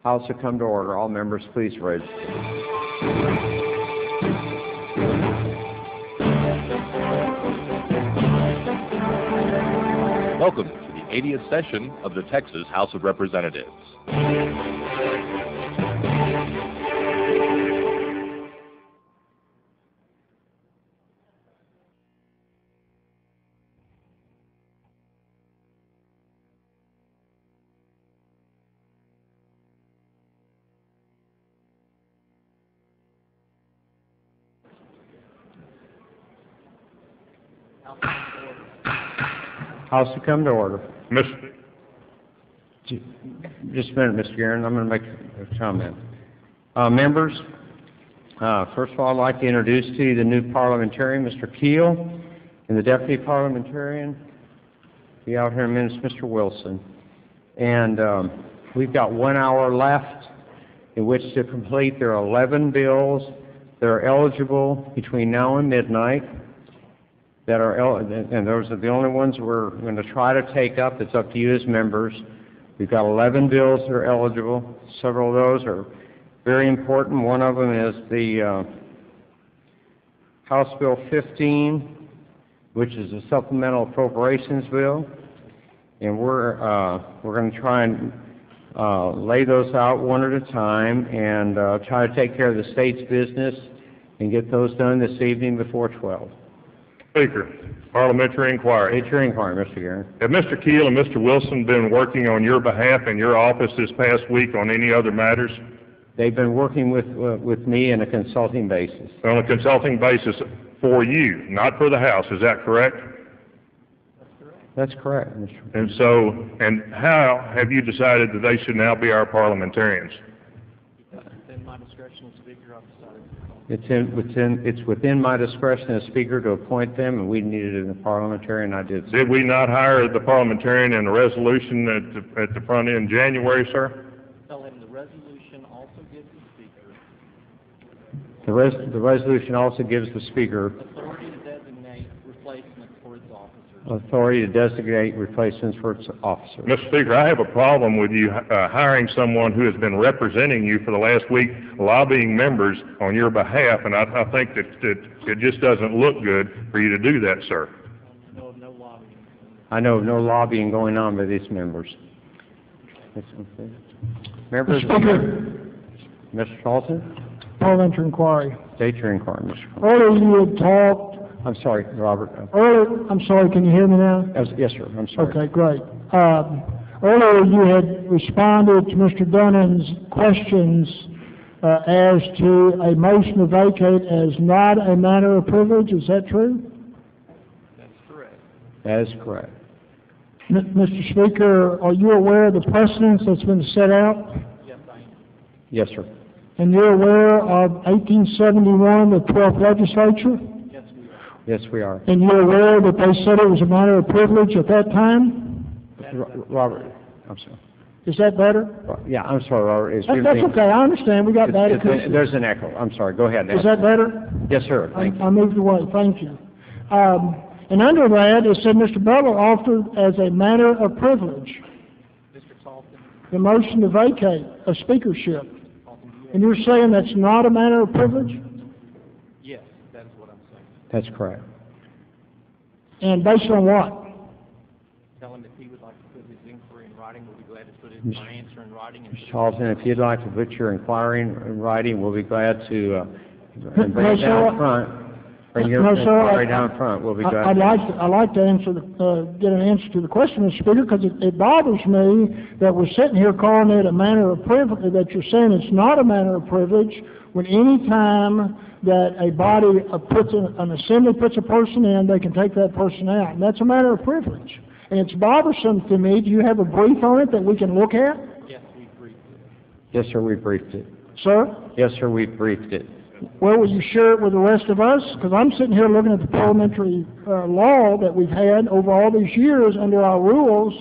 House will come to order. All members, please register. Welcome to the 80th session of the Texas House of Representatives. House to come to order. Mr. Just a minute, Mr. Guerin. I'm going to make a comment. Members, first of all, I'd like to introduce to you the new parliamentarian, Mr. Keel, and the deputy parliamentarian. Be out here in a minute, Mr. Wilson. And we've got 1 hour left in which to complete. There are 11 bills that are eligible between now and midnight. And those are the only ones we're going to try to take up. It's up to you as members. We've got 11 bills that are eligible. Several of those are very important. One of them is the House Bill 15, which is a supplemental appropriations bill. And we're going to try and lay those out one at a time and try to take care of the state's business and get those done this evening before 12. Speaker, Parliamentary Inquiry. Parliamentary Inquiry, Mr. Guerin. Have Mr. Keel and Mr. Wilson been working on your behalf in your office this past week on any other matters? They've been working with me on a consulting basis. On a consulting basis for you, not for the House, is that correct? That's correct, Mr. And how have you decided that they should now be our parliamentarians? Within my discretion as Speaker, I've decided. It's within my discretion as Speaker to appoint them, and we needed a parliamentarian. I did. Did we not hire the parliamentarian in the resolution at the front end in January, sir? Tell him the resolution also gives the Speaker The resolution also gives the Speaker authority to designate replacements for its officers. authority to designate replacements for its officers. Mr. Speaker, I have a problem with you hiring someone who has been representing you for the last week, lobbying members on your behalf, and I think that it just doesn't look good for you to do that, sir. No lobbying. I know of no lobbying going on by these members. Members, Mr. Charlton? Parliamentary Inquiry. State your inquiry, Mr. Charlton. Earlier you had talked, I'm sorry, Robert. I'm sorry, can you hear me now? Yes, sir. I'm sorry. Okay, great. Earlier you had responded to Mr. Dunnan's questions as to a motion to vacate as not a matter of privilege. Is that true? That's correct. That is correct. Mr. Speaker, are you aware of the precedence that's been set out? Yes, I am. Yes, sir. And you're aware of 1871, the 12th legislature? Yes, we are. Yes, we are. And you're aware that they said it was a matter of privilege at that time? Robert, I'm sorry. Is that better? Yeah, I'm sorry, Robert. That's okay, I understand, we got that. There's an echo. I'm sorry, go ahead. Is that better? Yes, sir. Thank you. I moved away, thank you. And under that, it said Mr. Butler offered as a matter of privilege Mr. Charlton, the motion to vacate a speakership. And you're saying that's not a matter of privilege? yes, that is what I'm saying. That's correct. And based on what? Tell him if he would like to put his inquiry in writing, we'll be glad to put my answer in writing. Mr. Charlton, if you'd like to put your inquiry in writing, we'll be glad to bring it down front. Bring your inquiry down front. We'll be glad. I'd like to answer get an answer to the question, Mr. Speaker, because it bothers me that we're sitting here calling it a matter of privilege, that you're saying it's not a matter of privilege, when any time that a body an assembly puts a person in, they can take that person out. And that's a matter of privilege. And it's bothersome to me. Do you have a brief on it that we can look at? Yes, we briefed it. Yes, sir, we briefed it. Sir? Yes, sir, we briefed it. Well, will you share it with the rest of us? Because I'm sitting here looking at the parliamentary law that we've had over all these years under our rules,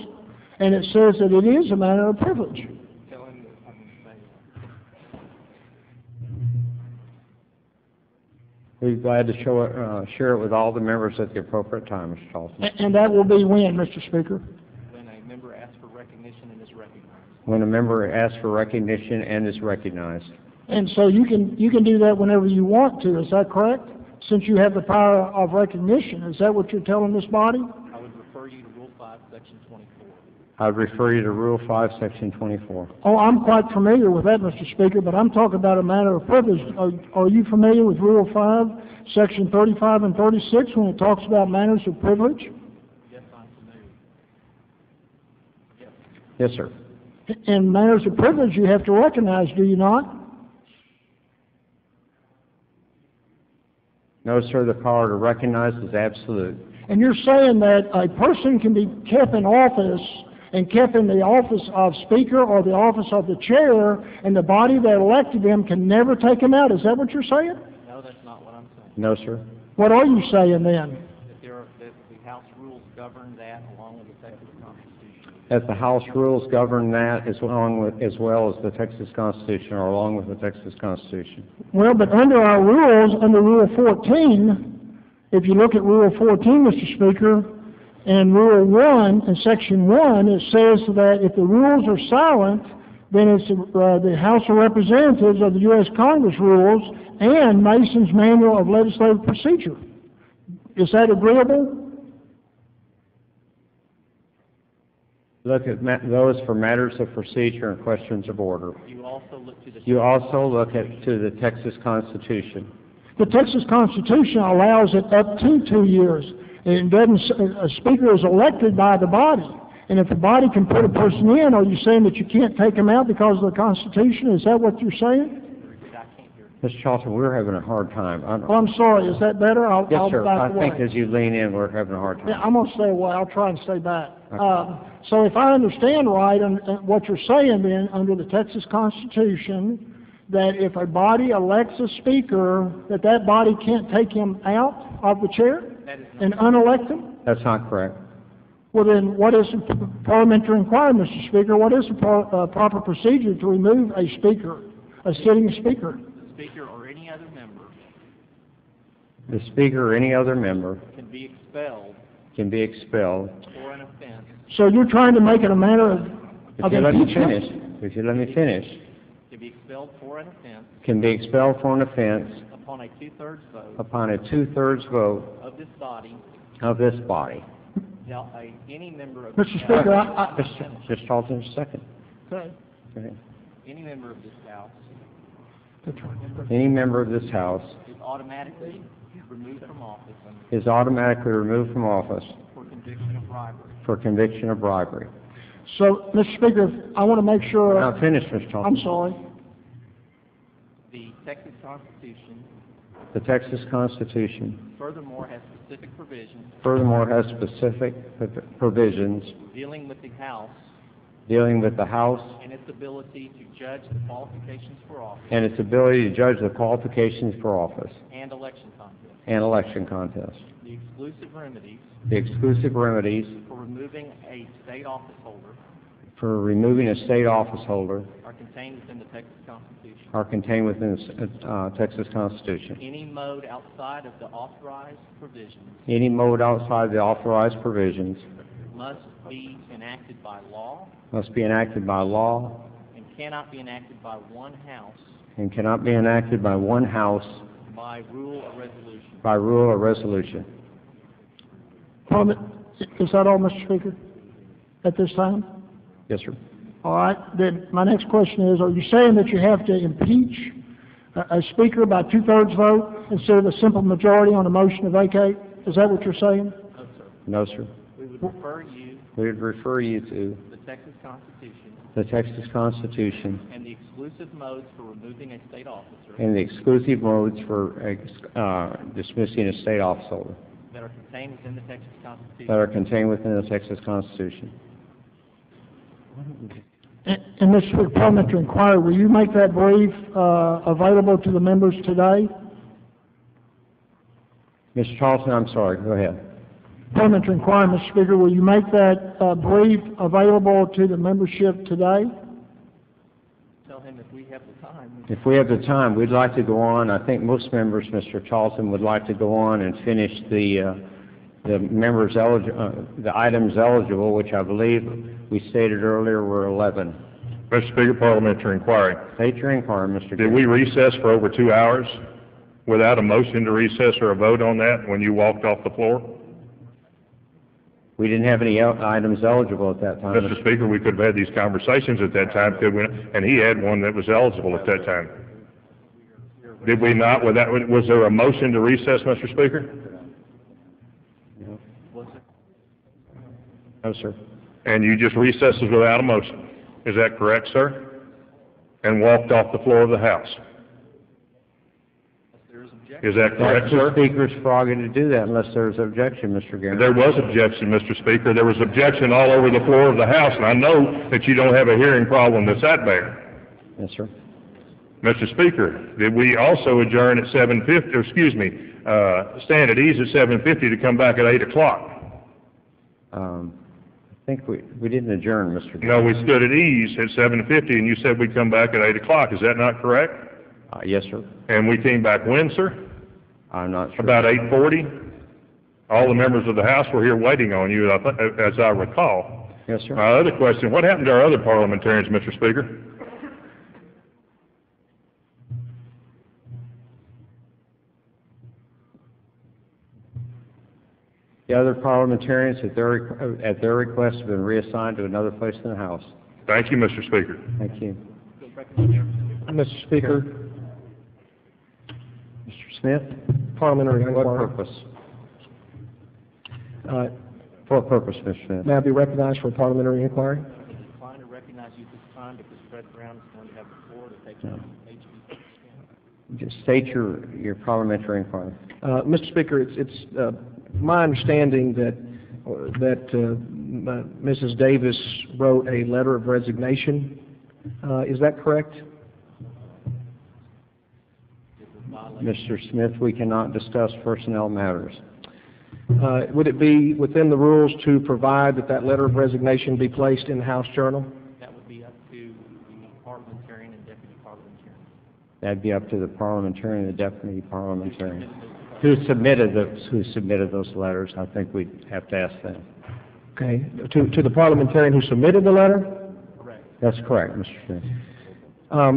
and it says that it is a matter of privilege. Tell him that I'm saying. We'd be glad to share it with all the members at the appropriate time, Mr. Charlton. And that will be when, Mr. Speaker? When a member asks for recognition and is recognized. when a member asks for recognition and is recognized. And so you can do that whenever you want to, is that correct? Since you have the power of recognition, is that what you're telling this body? I would refer you to Rule 5, Section 24. I would refer you to Rule 5, Section 24. Oh, I'm quite familiar with that, Mr. Speaker, but I'm talking about a matter of privilege. Are you familiar with Rule 5, Section 35 and 36, when it talks about matters of privilege? Yes, I'm familiar. Yes. Yes, sir. In matters of privilege, you have to recognize, do you not? No, sir, the power to recognize is absolute. And you're saying that a person can be kept in office and kept in the office of Speaker or the office of the Chair, and the body that elected them can never take him out. Is that what you're saying? No, that's not what I'm saying. No, sir. What are you saying then? That the House rules govern that along with the Texas Constitution. That the House rules govern that as well as the Texas Constitution, or along with the Texas Constitution. Well, but under our rules, under Rule 14, if you look at Rule 14, Mr. Speaker, and Rule 1, in Section 1, it says that if the rules are silent, then it's the House of Representatives of the U.S. Congress rules and Mason's Manual of Legislative Procedure. Is that agreeable? Look at those for matters of procedure and questions of order. You also look to the to the Texas Constitution. The Texas Constitution allows it up to 2 years. It doesn't. A speaker is elected by the body, and if the body can put a person in, are you saying that you can't take him out because of the Constitution? Is that what you're saying? Mr. Charlton, we're having a hard time. Oh, I'm sorry. Is that better? Yes, sir. Back I away. think as you lean in, we're having a hard time. Yeah, I'm going to stay away. I'll try and stay back. Okay. So if I understand right, what you're saying then, under the Texas Constitution, that if a body elects a speaker, that body can't take him out of the chair and unelect him? That's not correct. Well, then what is a parliamentary inquiry, Mr. Speaker? What is a proper procedure to remove a speaker, a sitting speaker? The Speaker or any other member The Speaker or any other member can be expelled for an offense. So you're trying to make it a matter of If you let me impeachment? finish, if you let me finish, Can be expelled for an offense can be expelled for an offense upon a two-thirds vote upon a two-thirds vote of this body. of this body. Now, any member of Mr. this Speaker, House, Mr. Charlton, just a second. Okay. Go ahead. any member of this House Any member of this House is automatically removed from office is automatically removed from office for conviction of bribery. for conviction of bribery. So, Mr. Speaker, I want to make sure. Now finish, Mr. Charlton. I'm sorry. The Texas Constitution The Texas Constitution furthermore has specific provisions dealing with the House and its ability to judge the qualifications for office and its ability to judge the qualifications for office and election contests. and election contests. The exclusive remedies The exclusive remedies for removing a state office holder for removing a state office holder are contained within the Texas Constitution. are contained within the Texas Constitution. Any mode outside of the authorized provisions Any mode outside the authorized provisions must be enacted by law must be enacted by law and cannot be enacted by one House and cannot be enacted by one House by rule or resolution. by rule or resolution. Is that all, Mr. Speaker, at this time? Yes, sir. All right. Then my next question is, are you saying that you have to impeach a speaker by two-thirds vote instead of a simple majority on a motion to vacate? Is that what you're saying? No, sir. No, sir. We would refer you We would refer you to to the Texas Constitution the Texas Constitution and the exclusive modes for removing a state officer and the exclusive modes for dismissing a state office holder that are contained within the Texas Constitution. that are contained within the Texas Constitution. And Mr. Speaker, parliamentary inquiry, will you make that brief available to the members today? Mr. Charlton, I'm sorry. Go ahead. Parliamentary inquiry, Mr. Speaker, will you make that brief available to the membership today? Tell him if we have the time. If we have the time, we'd like to go on. I think most members, Mr. Charlton, would like to go on and finish the the the items eligible, which I believe we stated earlier were 11. Mr. Speaker, parliamentary inquiry. State your inquiry, Mr. Did Garrett. we recess for over 2 hours without a motion to recess or a vote on that when you walked off the floor? We didn't have any items eligible at that time. Mr. Speaker, we could have had these conversations at that time, could we? And he had one that was eligible at that time. Did we not? Was there a motion to recess, Mr. Speaker? No, sir. And you just recessed without a motion. Is that correct, sir? And walked off the floor of the House. Is that correct, That's the sir? Speaker's prerogative to do that unless there's objection, Mr. Garrett. There was objection, Mr. Speaker. There was objection all over the floor of the House, and I know that you don't have a hearing problem that's that bad. Yes, sir. Mr. Speaker, did we also adjourn at 7:50, or excuse me, stand at ease at 7:50 to come back at 8 o'clock? I think we didn't adjourn, Mr. Garrett. No, we stood at ease at 7:50, and you said we'd come back at 8 o'clock. Is that not correct? Yes, sir. And we came back when, sir? I'm not sure. About 8:40? All the members of the House were here waiting on you, as I recall. Yes, sir. My other question, what happened to our other parliamentarians, Mr. Speaker? The other parliamentarians, at their request, have been reassigned to another place in the House. Thank you, Mr. Speaker. Thank you. Mr. Speaker, Mr. Smith? parliamentary What inquiry. purpose? Uh, For what purpose, Mr. Smith? May I be recognized for a parliamentary inquiry? I decline to recognize you this time because Fred Brown is going to have the floor to take on HB. Just state your parliamentary inquiry. Mr. Speaker, it's my understanding that Mrs. Davis wrote a letter of resignation. Is that correct? Mr. Smith, we cannot discuss personnel matters. Would it be within the rules to provide that letter of resignation be placed in the House Journal? That would be up to the parliamentarian and deputy parliamentarian. That'd be up to the parliamentarian and the deputy parliamentarian. Who submitted those letters? I think we'd have to ask them. Okay. To the parliamentarian who submitted the letter? Correct. That's correct, Mr. Smith.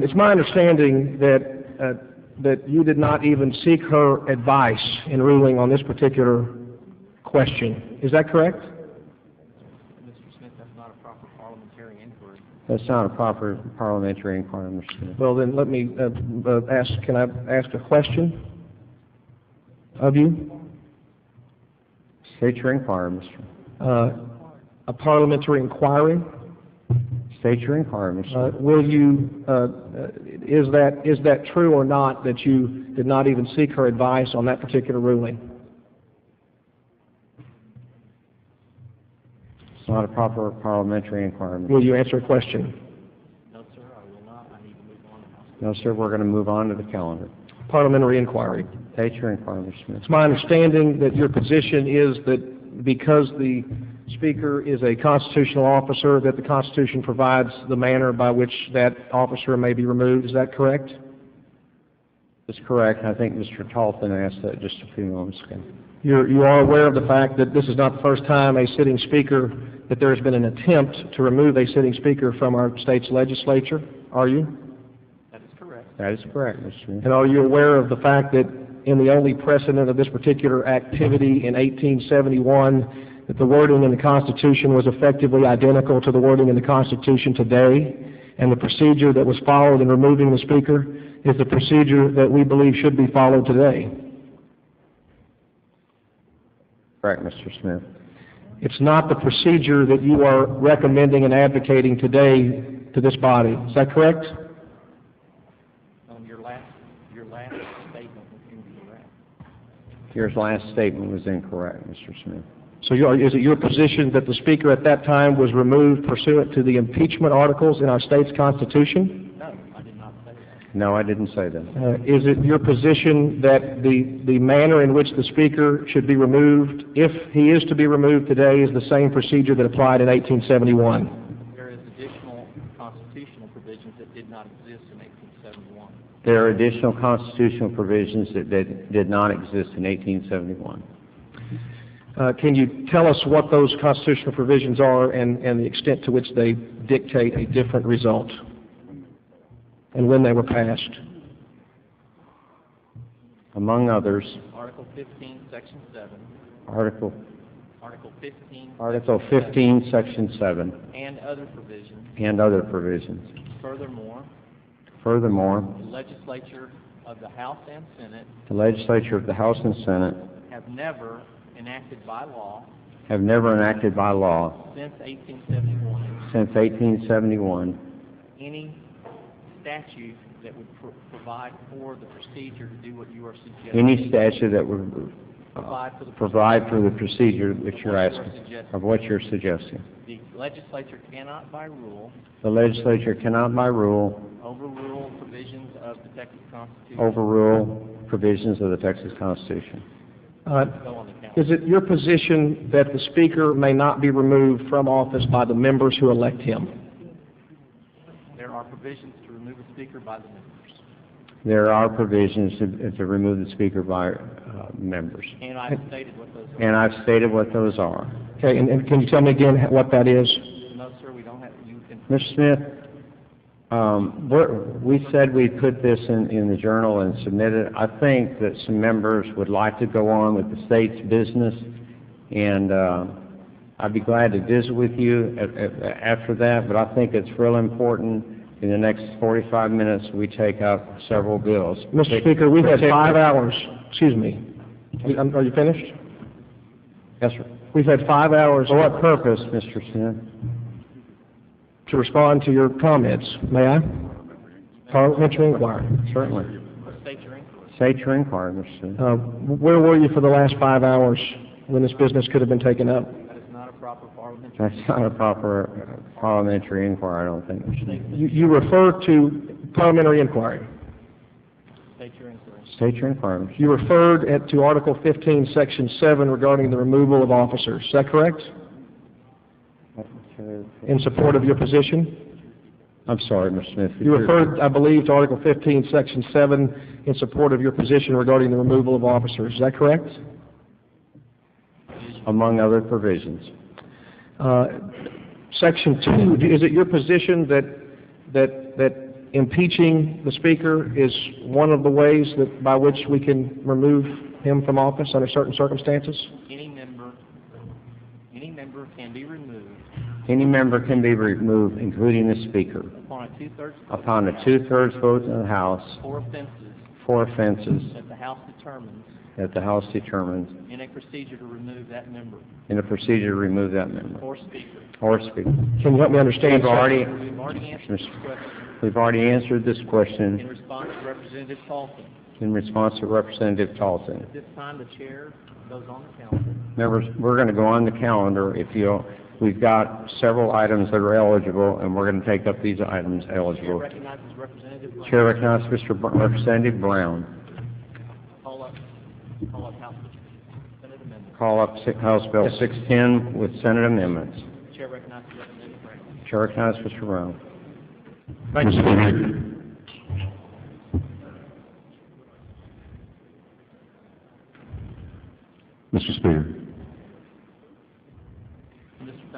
It's my understanding that you did not even seek her advice in ruling on this particular question. Is that correct? Mr. Smith, that's not a proper parliamentary inquiry. That's not a proper parliamentary inquiry, Mr. Smith. Well, then let me ask, can I ask a question of you? State your inquiry, Mr. A parliamentary inquiry? State your inquiry, Mr. Smith. Will you, is that true or not that you did not even seek her advice on that particular ruling? It's not a proper parliamentary inquiry, Mr. Will you answer a question? No, sir, I will not. I need to move on to House. No, sir, we're going to move on to the calendar. Parliamentary inquiry. State your inquiry, Mr. Smith. It's my understanding that your position is that because the Speaker is a constitutional officer, that the Constitution provides the manner by which that officer may be removed. Is that correct? That's correct. I think Mr. Talton asked that just a few moments ago. You are aware of the fact that this is not the first time a sitting Speaker, that there has been an attempt to remove a sitting Speaker from our state's legislature, are you? That is correct. That is correct, Mr. Smith. And are you aware of the fact that in the only precedent of this particular activity in 1871, that the wording in the Constitution was effectively identical to the wording in the Constitution today, and the procedure that was followed in removing the Speaker is the procedure that we believe should be followed today? Correct, Mr. Smith. It's not the procedure that you are recommending and advocating today to this body. Is that correct? Your last statement was incorrect. Your last statement was incorrect, Mr. Smith. So is it your position that the Speaker at that time was removed pursuant to the impeachment articles in our state's Constitution? No, I did not say that. No, I didn't say that. Is it your position that the manner in which the Speaker should be removed, if he is to be removed today, is the same procedure that applied in 1871? There is additional constitutional provisions that did not exist in 1871. There are additional constitutional provisions that did not exist in 1871. Can you tell us what those constitutional provisions are and the extent to which they dictate a different result and when they were passed? Among others, Article 15, Section 7. Article Article 15. Article Section 15, Section 7, 7, and other provisions. and other provisions. Furthermore, Furthermore, the legislature of the House and Senate the legislature of the House and Senate have never enacted by law have never enacted by law since 1871 since 1871 any statute that would provide for the procedure to do what you are suggesting. any statute that would provide for the procedure that you're asking, of what you're suggesting. The legislature cannot by rule The legislature cannot by rule overrule provisions of the Texas Constitution. overrule provisions of the Texas Constitution. Go on the council. Is it your position that the Speaker may not be removed from office by the members who elect him? There are provisions to remove a speaker by the members. There are provisions to remove the speaker by members. And I've stated what those are. And I've stated what those are. Okay, and can you tell me again what that is? No, sir, we don't have, you can. Mr. Smith, we said we'd put this in the journal and submit it. I think that some members would like to go on with the state's business, and I'd be glad to visit with you after that, but I think it's real important in the next 45 minutes we take up several bills. Mr. Speaker, we've had 5 hours, excuse me. Are you finished? Yes, sir. We've had 5 hours For what purpose, Mr. Smith? to respond to your comments. May I? Parliamentary inquiry. Certainly. State your inquiry. State your inquiry, Mr. Smith. Where were you for the last 5 hours when this business could have been taken up? That is not a proper parliamentary. That's not a proper parliamentary inquiry, I don't think, Mr. Smith. You refer to parliamentary inquiry. State your inquiry. State your inquiry, Mr. You referred to Article 15, Section 7 regarding the removal of officers. Is that correct? In support of your position? I'm sorry, Mr. Smith. You referred, I believe, to Article 15, Section 7 in support of your position regarding the removal of officers. Is that correct? Among other provisions. Section 2, is it your position that impeaching the Speaker is one of the ways by which we can remove him from office under certain circumstances? Any member can be removed Any member can be removed, including the Speaker, upon a two-thirds vote upon a two-thirds vote in the House for offenses that that the House determines in a procedure to remove that member in a procedure to remove that member or speaker. or Speaker. Can you help me understand? We've already We've already answered this question answered this in question response to Representative Paulson. in response to Representative Talton. At this time, the chair goes on the calendar. Members, we're going to go on the calendar. We've got several items that are eligible, and we're going to take up these items Chair eligible. recognizes Representative Brown. Chair recognizes Representative Brown. Call up House Senate Amendment. Call up House Bill 610 with Senate amendments. Chair recognizes Representative Brown. Chair recognizes Mr. Brown. Thank you, Speaker. Mr. Speaker,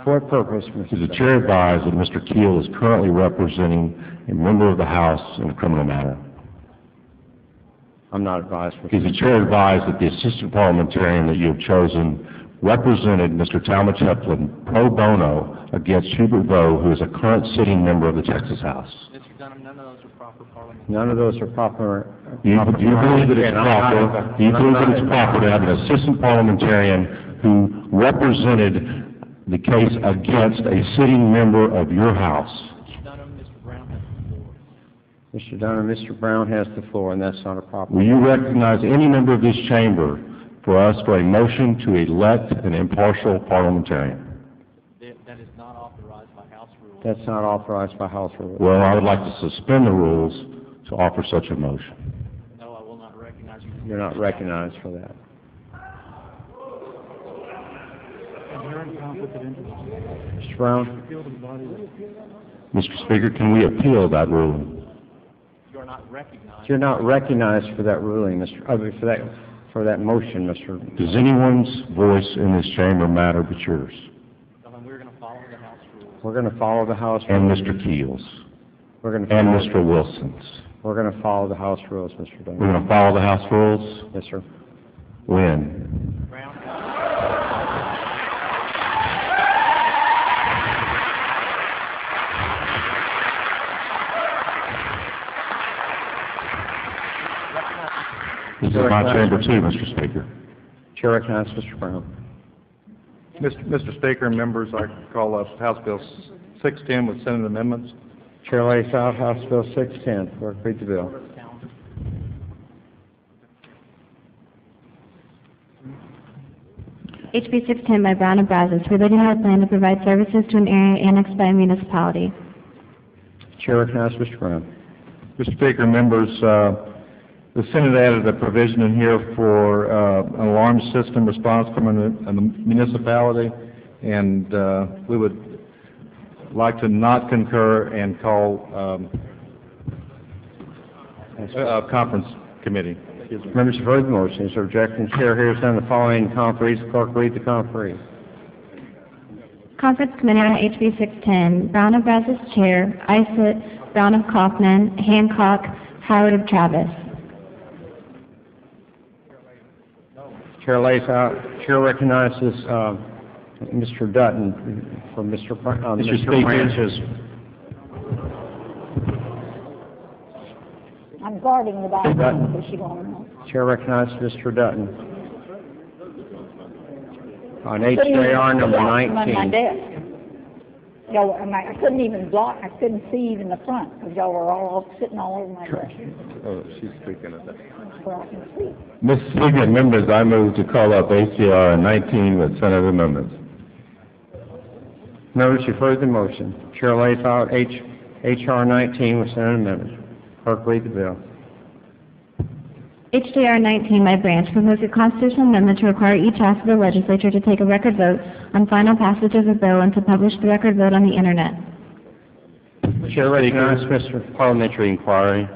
For what purpose, Mr. is the chair advised that Mr. Keel is currently representing a member of the House in a criminal matter? I'm not advised. Is the chair advised that the assistant parliamentarian that you have chosen represented Mr. Talmadge Heflin pro bono against Hubert Vo, who is a current sitting member of the Texas House? Mr. Dunham, none of those are proper parliamentary. None of those are proper. Do you believe that it's proper? Do you believe that it's proper to have an assistant parliamentarian who represented the case against a sitting member of your House? Mr. Dunham, Mr. Brown has the floor. Mr. Dunham, Mr. Brown has the floor, and that's not a proper. Will you recognize any member of this chamber for a motion to elect an impartial parliamentarian? That is not authorized by House rules. That's not authorized by House rules. Well, I would like to suspend the rules to offer such a motion. No, I will not recognize you. You're not recognized for that. Mr. Brown? Mr. Speaker, can we appeal that ruling? You're not recognized. You're not recognized for that ruling, for for that motion, Mr. Does anyone's voice in this chamber matter but yours? We're going to follow the House rules. We're going to follow the House And rules. Mr. Keel's? We're going to And follow, Mr. Wilson's? we're going to follow the House rules, Mr. Dunn. We're going to follow the House rules? Yes, sir. When? This is my chamber too, Mr. Speaker. Chair recognizes Mr. Brown. Mr. Speaker and members, I call up House Bill 610 with Senate amendments. Chair lays out House Bill 610. Clerk, read the bill. HB 610 by Brown and Brazos, relating to a plan to provide services to an area annexed by a municipality. Chair recognizes Mr. Brown. Mr. Speaker and members, the Senate added a provision in here for an alarm system response from a municipality, and we would like to not concur and call a conference committee. Members have heard the motion. Is there objection? Chair hears none. The following conference. Clerk, read the conference. Conference Committee on HB 610, Brown of Brazos Chair, Isett, Brown of Kaufman, Hancock, Howard of Travis. Chair lays out. Chair recognizes Mr. Dutton for Mr. Speaker. Branch's. I'm guarding the bathroom because she won't know. Chair recognizes Mr. Dutton on HJR number On my 19. desk. Y'all, I couldn't even block, I couldn't see even the front because y'all were all sitting all over my desk. Oh, she's speaking of that. Where I can see. Mr. Speaker and members, I move to call up HCR 19 with Senate amendments. Members, you've heard the motion. Chair lays out HR 19 with Senate amendments. Clerk, read the bill. HJR 19 by Branch proposed a constitutional amendment to require each house of the legislature to take a record vote on final passage of the bill and to publish the record vote on the Internet. Chair recognizes Mr. Parliamentary inquiry.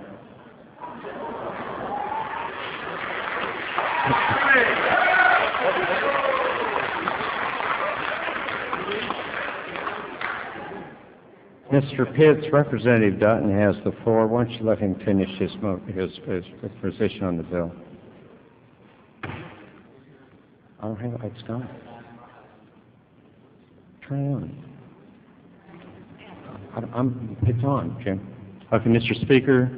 Mr. Pitts, Representative Dutton has the floor. Why don't you let him finish his position on the bill? I don't have it's gone. Turn it on. It's on, Jim. Okay, Mr. Speaker,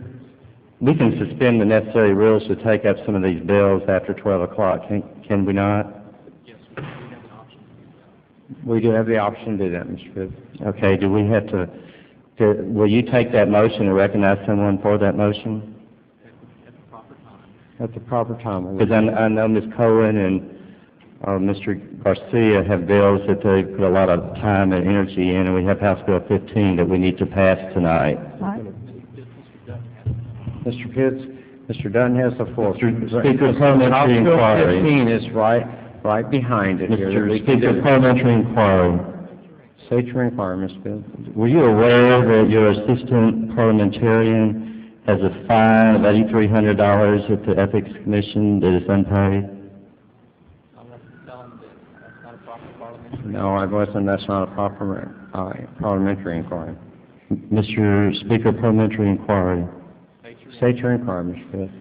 we can suspend the necessary rules to take up some of these bills after 12 o'clock, can we not? We do have the option to do that, Mr. Pitts. Okay, do we have to will you take that motion and recognize someone for that motion? At the proper time. Because I know Ms. Cohen and Mr. Garcia have bills that they put a lot of time and energy in, and we have House Bill 15 that we need to pass tonight. Mr. Pitts, Mr. Dutton has the floor. Mr. Speaker, parliamentary House Bill inquiry. 15 is right behind it here. Mr. Speaker, parliamentary inquiry. State your inquiry, Mr. Pitts. Were you aware that your assistant parliamentarian has a fine of $8,300 at the Ethics Commission that is unpaid? No, I wasn't. That's not a proper parliamentary inquiry. Mr. Speaker, parliamentary inquiry. State your inquiry, Mr. Pitts.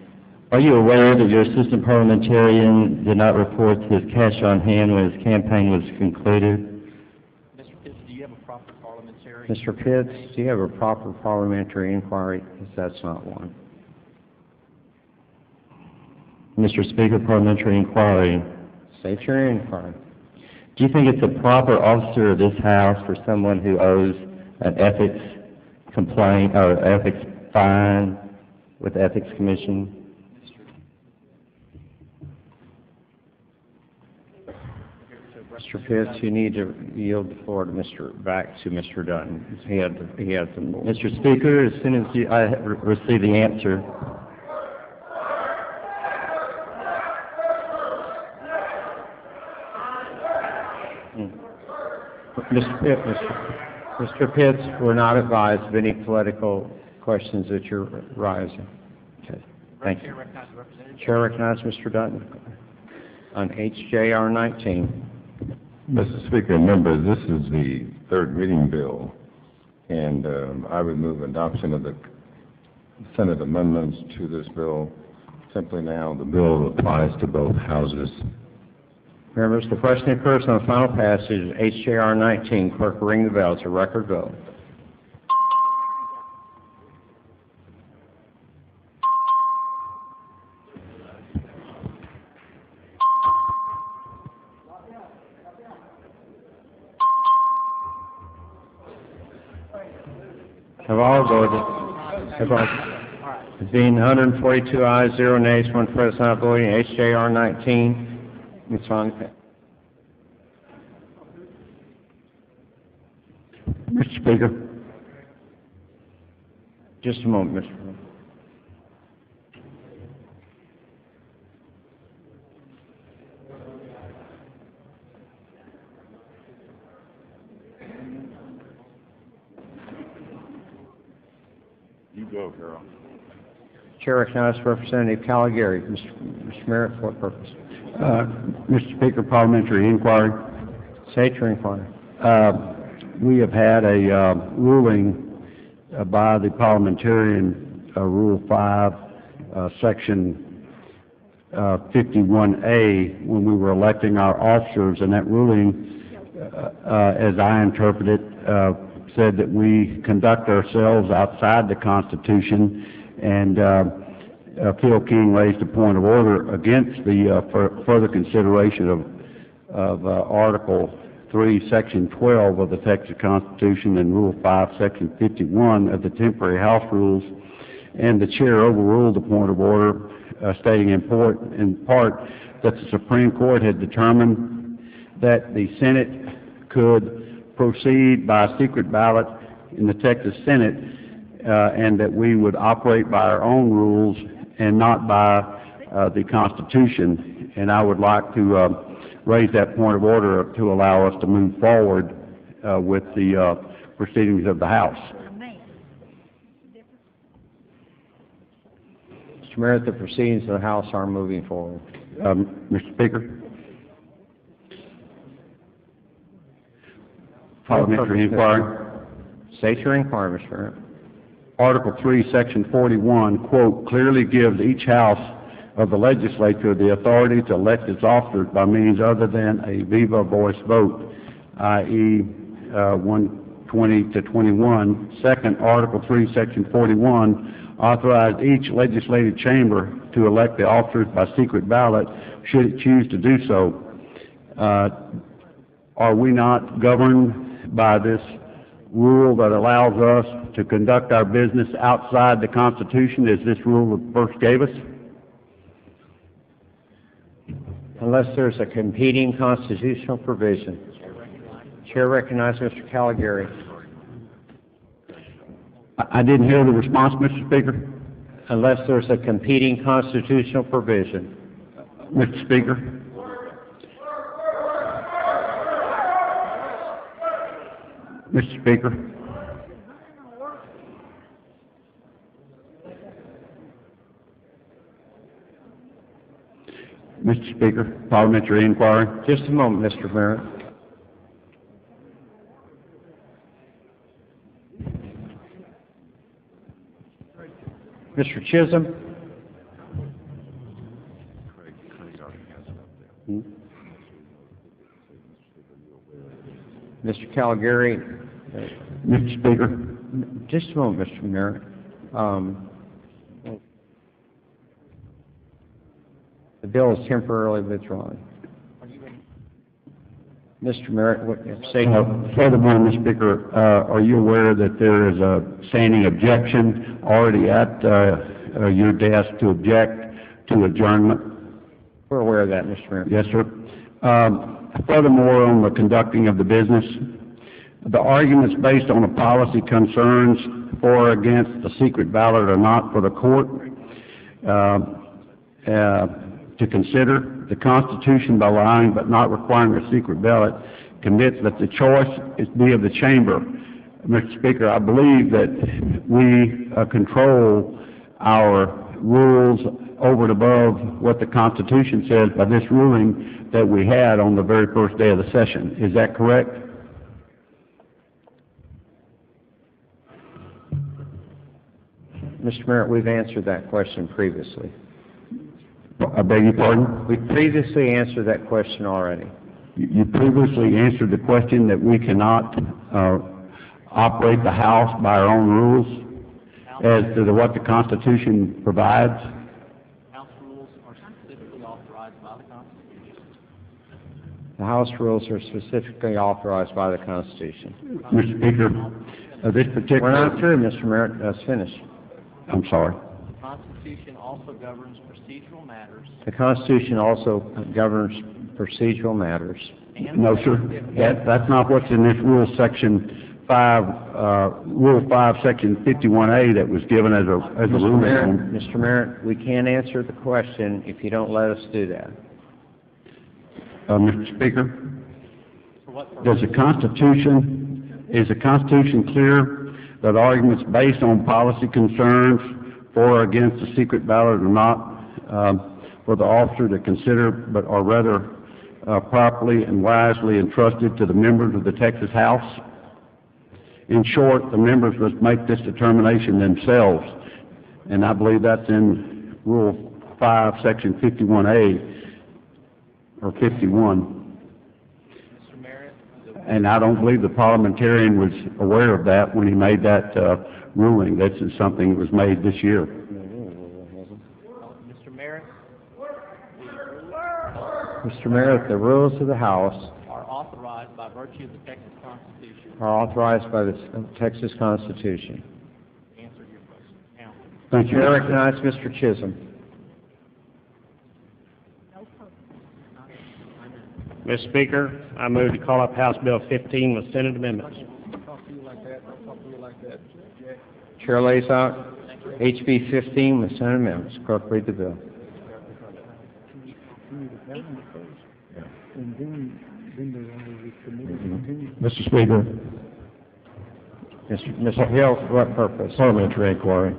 Are you aware that your assistant parliamentarian did not report his cash on hand when his campaign was concluded? Mr. Pitts, do you have a proper parliamentary? Mr. Pitts, do you have a proper parliamentary inquiry? Because that's not one. Mr. Speaker, parliamentary inquiry. State your inquiry. Do you think it's a proper officer of this House for someone who owes an ethics complaint or ethics fine with the Ethics Commission? Mr. Pitts, you need to yield the floor to back to Mr. Dutton. He had the more. Mr. Speaker, as soon as I receive the answer. Mr. Pitts, we're not advised of any political questions that you're raising. Okay. Thank you. Chair recognizes Representative. Chair recognizes Mr. Dutton on HJR 19. Mr. Speaker and members, this is the third reading bill, and I would move adoption of the Senate amendments to this bill. Simply now, the bill applies to both houses. Members, the question occurs on the final passage of HJR 19. Clerk will ring the bell. It's a record vote. Have all voted? Have all? There being 142 ayes, 0 nays, 1 present not voting, HJR 19 is on. Mr. Speaker. Just a moment, Mr. President. You go, Carol. Chair recognizes Representative Caligari. Mr. Merritt, for what purpose? Mr. Speaker, Parliamentary inquiry. Say to inquiry. We have had a ruling by the Parliamentarian, Rule 5, Section 51A, when we were electing our officers, and that ruling, as I interpret it, said that we conduct ourselves outside the Constitution, and Phil King raised a point of order against the further consideration of Article 3, Section 12 of the Texas Constitution and Rule 5, Section 51 of the Temporary House Rules, and the chair overruled the point of order, stating in part that the Supreme Court had determined that the Senate could proceed by a secret ballot in the Texas Senate, and that we would operate by our own rules and not by the Constitution. And I would like to raise that point of order to allow us to move forward with the proceedings of the House. Mr. Merritt, the proceedings of the House are moving forward. Mr. Speaker. Parliamentary inquiry. State your inquiry, Mr. Merritt. Article 3, Section 41, quote, clearly gives each house of the legislature the authority to elect its officers by means other than a viva voice vote, i.e. 120 to 21. Second, Article 3, Section 41, authorized each legislative chamber to elect the officers by secret ballot should it choose to do so. Are we not governed by this rule that allows us to conduct our business outside the Constitution as this rule first gave us? Unless there's a competing constitutional provision. Chair recognizes Mr. Caligari. I didn't hear the response, Mr. Speaker. Unless there's a competing constitutional provision. Mr. Speaker. Mr. Speaker. Mr. Speaker, parliamentary inquiry. Just a moment, Mr. Merritt. Mr. Chisholm. Mr. Caligari. Mr. Speaker. Just a moment, Mr. Merritt. The bill is temporarily withdrawn. Mr. Merritt, what say? Furthermore, Mr. Speaker, are you aware that there is a standing objection already at your desk to object to adjournment? We're aware of that, Mr. Merritt. Yes, sir. Furthermore, on the conducting of the business, the arguments based on the policy concerns for or against the secret ballot are not for the court to consider. The Constitution, by allowing but not requiring a secret ballot, commits that the choice is be of the chamber. Mr. Speaker, I believe that we control our rules over and above what the Constitution says by this ruling that we had on the very first day of the session. Is that correct? Mr. Merritt, we've answered that question previously. I beg your pardon? We previously answered that question already. You previously answered the question that we cannot operate the House by our own rules as to what the Constitution provides. House rules are specifically authorized by the Constitution. The House rules are specifically authorized by the Constitution. Mr. Speaker, this particular... We're not through, Mr. Merritt. Let's finish. I'm sorry. The Constitution also governs procedural matters. The Constitution also governs procedural matters. No, sir. That's not what's in this Rule Section 5, Rule 5, Section 51A that was given as a ruling. Mr. Merritt, we can't answer the question if you don't let us do that. Mr. Speaker, is the Constitution clear that arguments based on policy concerns for or against the secret ballot are not for the officer to consider, but are rather properly and wisely entrusted to the members of the Texas House? In short, the members must make this determination themselves, and I believe that's in Rule 5, Section 51A, or 51. And I don't believe the parliamentarian was aware of that when he made that ruling. This is something that was made this year. Mr. Merritt, the rules of the House are authorized by virtue of the Texas Constitution. Are authorized by the Texas Constitution. Answer your question. Now, Thank you. I recognize Mr. Chisholm. Mr. Speaker, I move to call up House Bill 15 with Senate amendments. Chair lays out HB 15 with Senate amendments. Clerk, read the bill. Mr. Speaker. Mr. Hill, for what purpose? Parliamentary inquiry.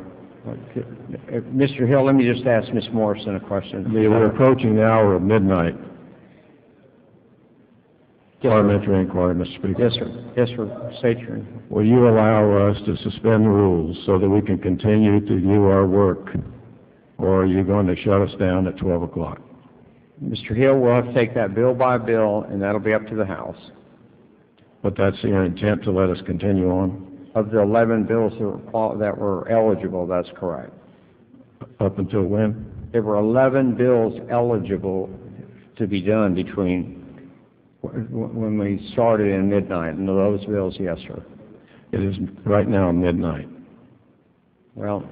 Mr. Hill, let me just ask Ms. Morrison a question. We're approaching the hour of midnight. Parliamentary inquiry, Mr. Speaker. Yes, sir. Yes, sir. State your... Will you allow us to suspend the rules so that we can continue to do our work, or are you going to shut us down at 12 o'clock? Mr. Hill, we'll have to take that bill by bill, and that'll be up to the House. But that's your intent to let us continue on? Of the 11 bills that were eligible, that's correct. Up until when? There were 11 bills eligible to be done between when we started in midnight, and those bills, yes, sir. It is right now midnight. Well,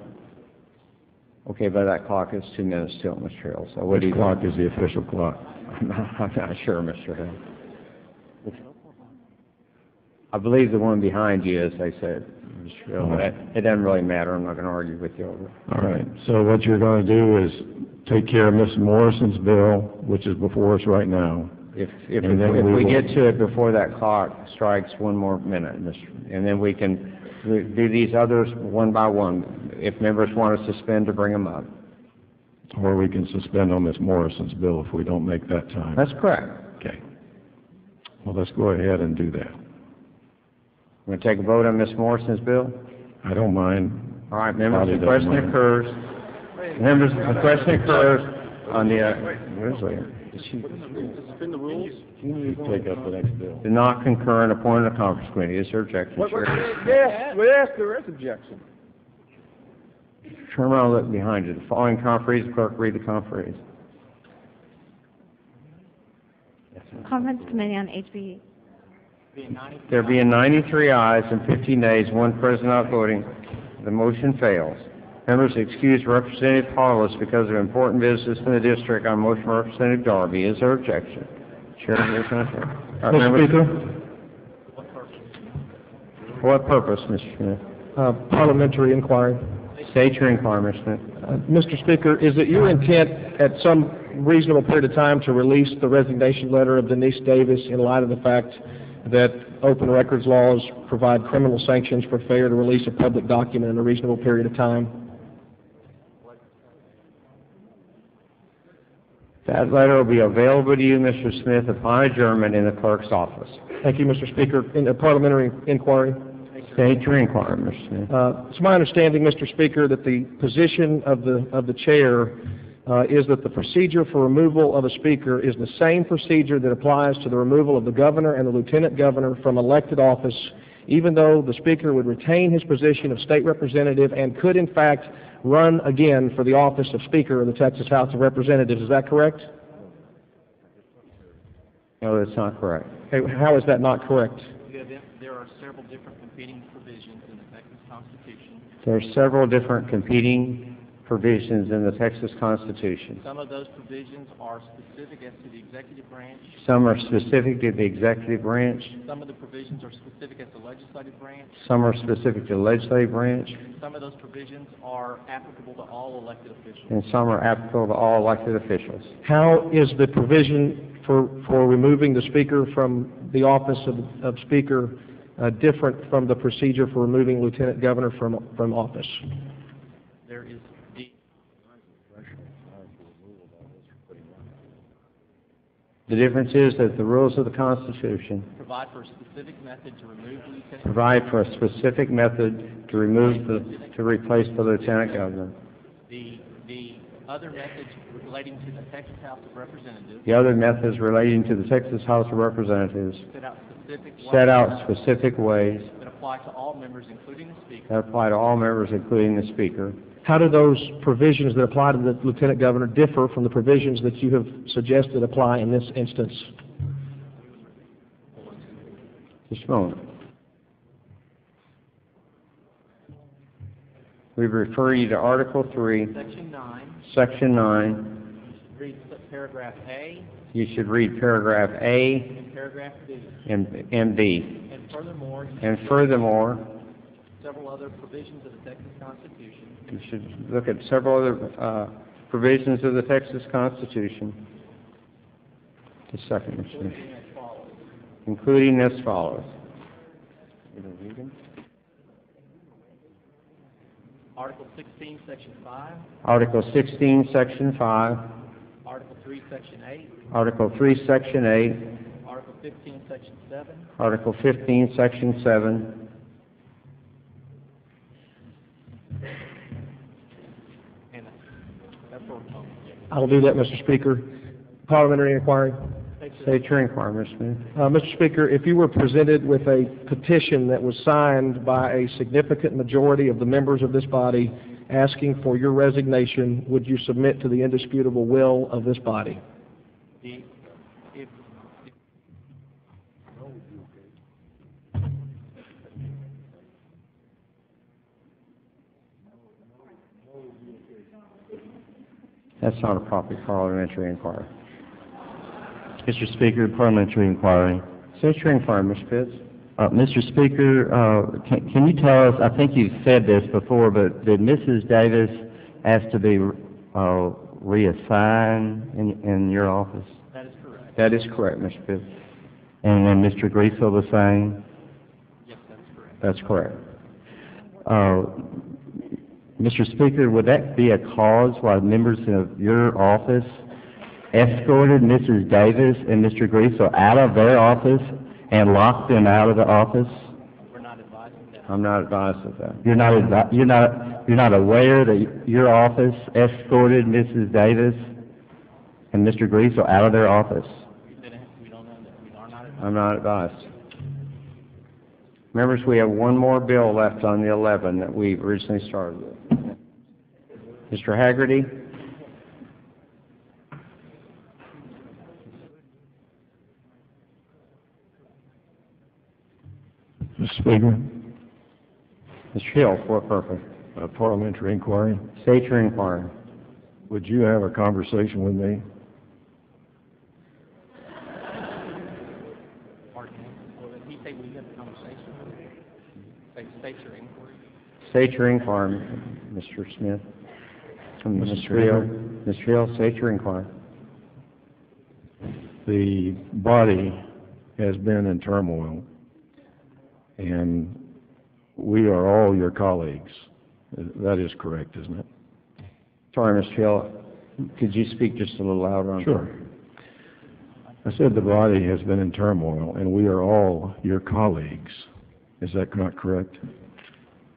okay, by that clock, it's 2 minutes till, Mr. Hill. So Which clock is the official clock? I'm not sure, Mr. Hill. I believe the one behind you, as I said, Mr. Hill. But it doesn't really matter. I'm not going to argue with you over it. All right. So what you're going to do is take care of Ms. Morrison's bill, which is before us right now. If we get to it before that clock strikes 1 more minute, and then we can do these others one by one, if members want to suspend to bring them up. Or we can suspend on Ms. Morrison's bill if we don't make that time. That's correct. Okay. Well, let's go ahead and do that. We're going to take a vote on Ms. Morrison's bill? I don't mind. All right, members, the question occurs. Members, the question occurs on the, where's Leah? suspend the rules? Take up the next bill. Do not concur and appoint a conference committee. Is there objection? Yes, there is objection. Turn around and look behind you. The following conferees, clerk, read the conferees. Conference Committee on HB. There being 93 ayes and 15 nays, 1 present not voting, the motion fails. Members excuse Representative Harless because of important business in the district on motion of Representative Darby. Is there objection? Chair, Mr. Speaker. For what purpose, Mr. Smith? Parliamentary inquiry. State your inquiry, Mr. Smith. Mr. Speaker, is it your intent at some reasonable period of time to release the resignation letter of Denise Davis in light of the fact that open records laws provide criminal sanctions for failure to release a public document in a reasonable period of time? That letter will be available to you, Mr. Smith, upon adjournment in the clerk's office. Thank you, Mr. Speaker. In a parliamentary inquiry. State your inquiry, Mr. Smith. It's my understanding, Mr. Speaker, that the position of the chair is that the procedure for removal of a speaker is the same procedure that applies to the removal of the governor and the lieutenant governor from elected office, even though the speaker would retain his position of state representative and could in fact run again for the office of Speaker of the Texas House of Representatives. Is that correct? No, that's not correct. Okay, how is that not correct? There are several different competing provisions in the Texas Constitution. There are several different competing provisions in the Texas Constitution. Some of those provisions are specific as to the executive branch. Some are specific to the executive branch. Some of the provisions are specific as the legislative branch. Some are specific to the legislative branch. And some of those provisions are applicable to all elected officials. And some are applicable to all elected officials. How is the provision for removing the speaker from the office of Speaker different from the procedure for removing Lieutenant Governor from office? There is the difference is that the rules of the Constitution provide for a specific method to remove the lieutenant. Provide for a specific method to replace the lieutenant governor. The other methods relating to the Texas House of Representatives. The other methods relating to the Texas House of Representatives set out specific ways that apply to all members, including the Speaker. That apply to all members, including the Speaker. How do those provisions that apply to the Lieutenant Governor differ from the provisions that you have suggested apply in this instance? Just a moment. We refer you to Article 3, Section 9. Read paragraph A. You should read paragraph A And paragraph B. and B. And furthermore, several other provisions of the Texas Constitution. You should look at several other provisions of the Texas Constitution. Just a second, Mr. Smith. Including as follows. Article 16, Section 5. Article 16, Section 5. Article 3, Section 8. Article 3, Section 8. Article 15, Section 7. Article 15, Section 7. And that's what we're talking about. I'll do that, Mr. Speaker. Parliamentary inquiry. State your inquiry, Mr. Smith. Mr. Speaker, if you were presented with a petition that was signed by a significant majority of the members of this body asking for your resignation, would you submit to the indisputable will of this body? That's not a proper parliamentary inquiry. Mr. Speaker, parliamentary inquiry. State your inquiry, Mr. Pitts. Mr. Speaker, can you tell us, I think you've said this before, but did Mrs. Davis ask to be reassigned in your office? That is correct. That is correct, Mr. Pitts. And then Mr. Greasel the same? Yes, that's correct. That's correct. Mr. Speaker, would that be a cause why members of your office escorted Mrs. Davis and Mr. Greasel out of their office and locked them out of the office? We're not advising that. I'm not advised of that. You're not aware that your office escorted Mrs. Davis and Mr. Greasel out of their office? We don't know that. We are not advised. I'm not advised. Members, we have one more bill left on the 11 that we originally started with. Mr. Haggerty? Mr. Speaker, Mr. Hill, for what purpose? a parliamentary inquiry. State your inquiry. Would you have a conversation with me? Pardon me. Well, then he say we have a conversation. State your inquiry. State your inquiry, Mr. Smith. Mr. Hill. Mr. Hill, state your inquiry. The body has been in turmoil, and we are all your colleagues. That is correct, isn't it? Sorry, Mr. Hill. Could you speak just a little louder on that? Sure. I said the body has been in turmoil, and we are all your colleagues. Is that not correct?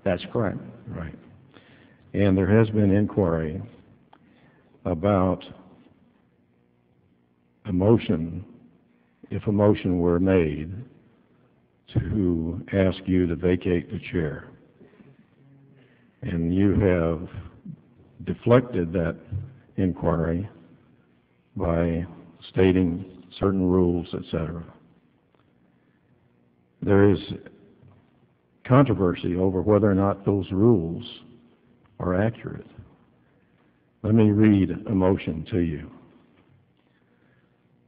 That's correct. Right. And there has been inquiry about a motion, if a motion were made, to ask you to vacate the chair. And you have deflected that inquiry by stating certain rules, etc. There is controversy over whether or not those rules are accurate. Let me read a motion to you.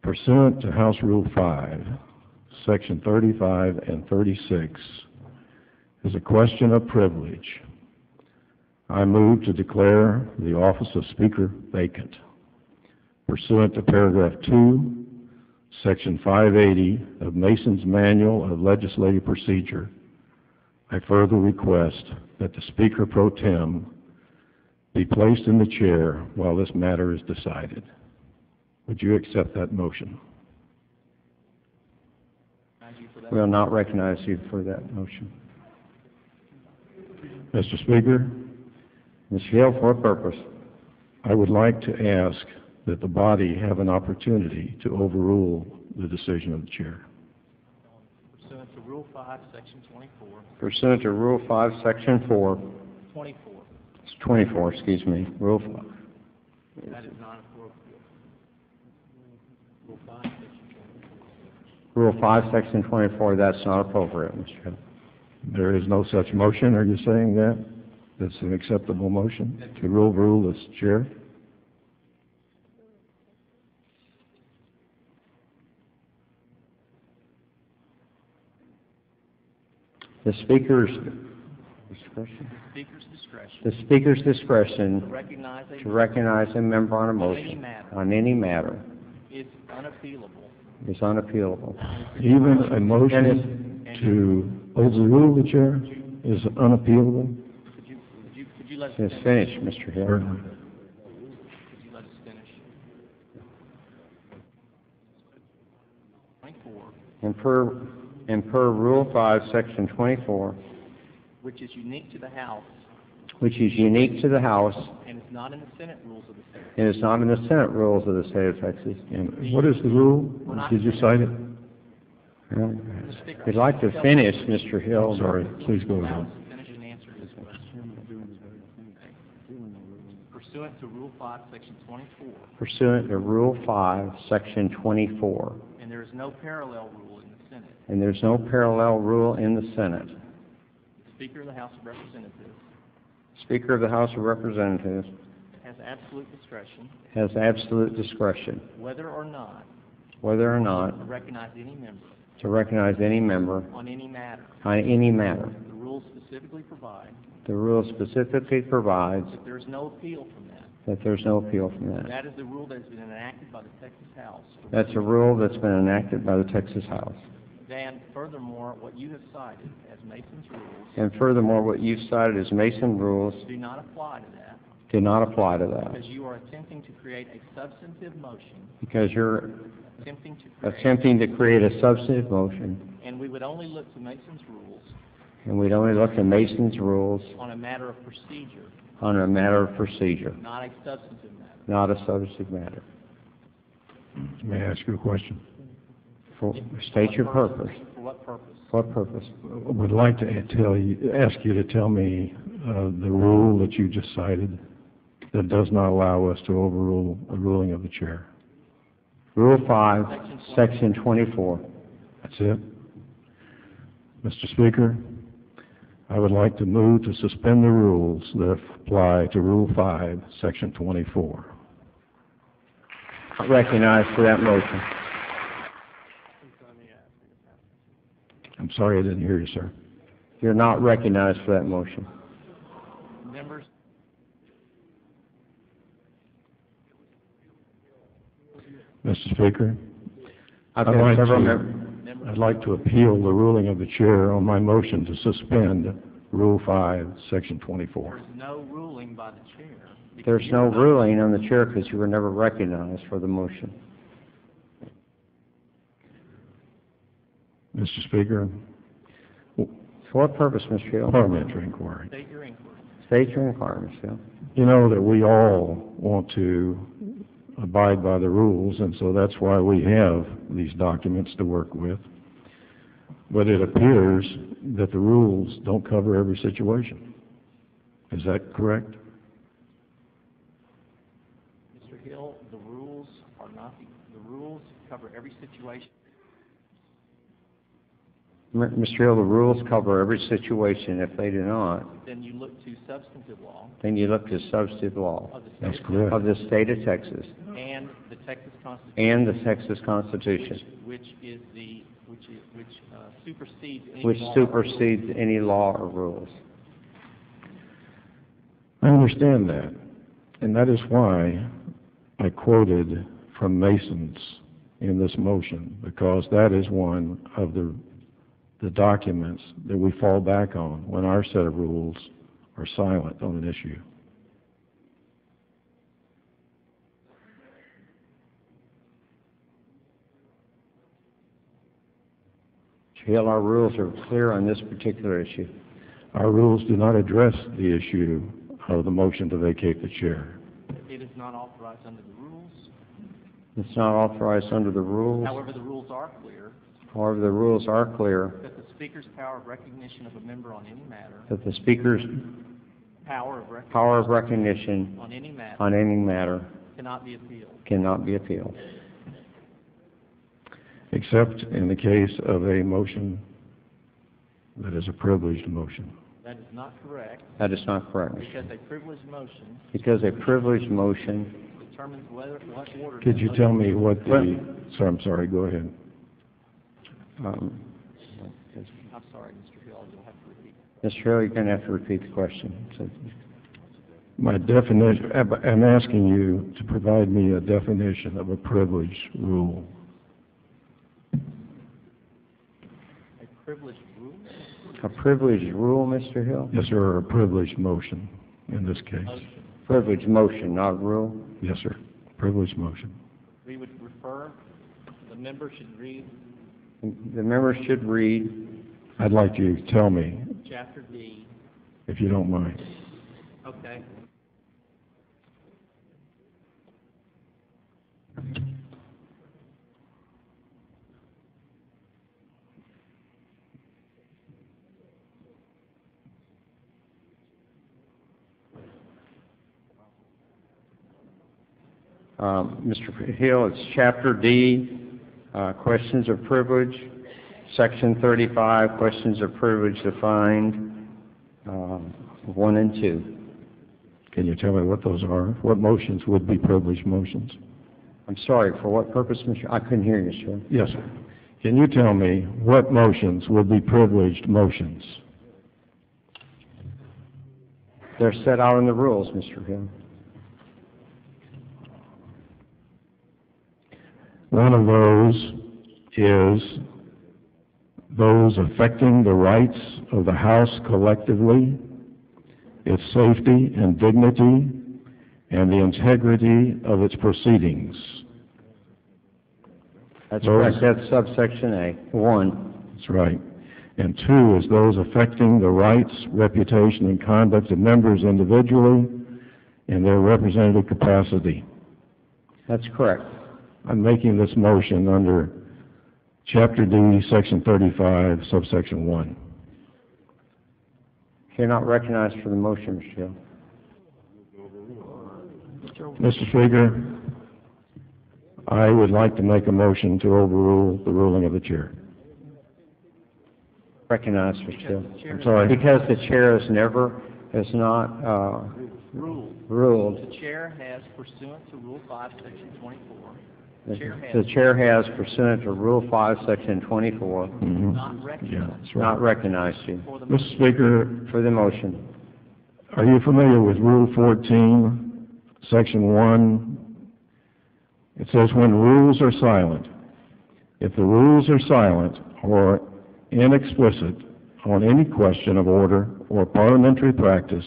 Pursuant to House Rule 5, Section 35 and 36, is a question of privilege. I move to declare the office of Speaker vacant. Pursuant to paragraph 2, Section 580 of Mason's Manual of Legislative Procedure, I further request that the Speaker pro tem be placed in the chair while this matter is decided. Would you accept that motion? We'll not recognize you for that motion. Mr. Speaker, Mr. Hill, for what purpose? I would like to ask that the body have an opportunity to overrule the decision of the chair. Pursuant to Rule 5, Section 24. Pursuant to Rule 5, Section 4. 24. It's 24, excuse me. Rule 5. That is not appropriate. Rule 5, Section 24. Rule 5, Section 24, that's not appropriate, Mr. Hill. There is no such motion, are you saying that? That's an acceptable motion to overrule this chair? The Speaker's discretion. The Speaker's discretion to recognize a member on a motion on any matter is unappealable. is unappealable. Even a motion to overrule the chair is unappealable? Could you let us Just finish, Mr. Hill. Could you let us finish? 24. And per Rule 5, Section 24, Which is unique to the House. which is unique to the House, And is not in the Senate rules of the state. and is not in the Senate rules of the state of Texas. And what is the rule? Did you cite it? Well, we'd like to finish, Mr. Hill. Sorry, please go ahead. Finish and answer this question. Pursuant to Rule 5, Section 24. Pursuant to Rule 5, Section 24. And there is no parallel rule in the Senate. And there's no parallel rule in the Senate. The Speaker of the House of Representatives Speaker of the House of Representatives has absolute discretion has absolute discretion whether or not to recognize any member on any matter. The rules specifically provide The rule specifically provides that there is no appeal from that. that there's no appeal from that. That is the rule that has been enacted by the Texas House. That's a rule that's been enacted by the Texas House. And furthermore, what you have cited as Mason's rules And furthermore, what you've cited as Mason rules do not apply to that do not apply to that. because you are attempting to create a substantive motion, Because you're attempting to create a substantive motion, and we would only look to Mason's rules and we'd only look at Mason's rules on a matter of procedure, on a matter of procedure, not a substantive matter. not a substantive matter. May I ask you a question? State your purpose. For what purpose? What purpose? Would like to ask you to tell me the rule that you just cited that does not allow us to overrule a ruling of the chair. Rule 5, Section 24. That's it? Mr. Speaker, I would like to move to suspend the rules that apply to Rule 5, Section 24. Recognized for that motion. I'm sorry I didn't hear you, sir. You're not recognized for that motion. Members, Mr. Speaker, I've I'd got like several to appeal the ruling of the chair on my motion to suspend Rule 5, Section 24. There's no ruling by the chair. There's no ruling on the chair because you were never recognized for the motion. Mr. Speaker, For what purpose, Mr. Hill? parliamentary inquiry. State your inquiry. State your inquiry, Mr. Hill. You know that we all want to abide by the rules, and so that's why we have these documents to work with. But it appears that the rules don't cover every situation. Is that correct? Mr. Hill, the rules are not, the rules cover every situation. Mr. Hill, the rules cover every situation. If they do not, Then you look to substantive law then you look to substantive law of the state That's of correct. of the state of Texas and the Texas Constitution, and the Texas Constitution, which supersedes any which law. supersedes any law or rules. I understand that, and that is why I quoted from Mason's in this motion, because that is one of the documents that we fall back on when our set of rules are silent on an issue. Mr. Hill, our rules are clear on this particular issue. Our rules do not address the issue of the motion to vacate the chair. It is not authorized under the rules. It's not authorized under the rules. However, the rules are clear However, the rules are clear that the Speaker's power of recognition of a member on any matter, that the Speaker's power of recognition on any matter, on any matter cannot be appealed. cannot be appealed, Except in the case of a motion that is a privileged motion. That is not correct, That is not correct, because a privileged motion because a privileged motion. determines what order. Could you tell me what the, I'm sorry, go ahead. um, I'm sorry, Mr. Hill, you'll have to repeat. Mr. Hill, you're going to have to repeat the question. My definition, I'm asking you to provide me a definition of a privileged rule. A privileged rule? A privileged rule, Mr. Hill? Yes, sir, or a privileged motion in this case. Motion. Privileged motion, not rule? Yes, sir, privileged motion. We would refer, the member should read The members should read I'd like you to tell me, Chapter D. if you don't mind. Okay. Mr. Hill, it's Chapter D, questions of privilege, Section 35, questions of privilege defined, 1 and 2. Can you tell me what those are? What motions would be privileged motions? I'm sorry, for what purpose, Mr.? I couldn't hear you, sir. Yes, sir. Can you tell me what motions would be privileged motions? They're set out in the rules, Mr. Hill. One of those is those affecting the rights of the House collectively, its safety and dignity, and the integrity of its proceedings. That's correct. That's subsection A. 1. That's right. And 2 is those affecting the rights, reputation, and conduct of members individually in their representative capacity. That's correct. I'm making this motion under Chapter D, Section 35, subsection 1. You're not recognized for the motion, Mr. Hill. Mr. Speaker, I would like to make a motion to overrule the ruling of the chair. Recognized, Mr. Hill. I'm sorry. Because the chair has not ruled. The chair has, pursuant to Rule 5, Section 24, The chair has, pursuant to Rule 5, Section 24, not recognized. Yeah, that's right. not recognized you For the Mr. Speaker, for the motion. are you familiar with Rule 14, Section 1? It says when rules are silent. If the rules are silent or inexplicit on any question of order or parliamentary practice,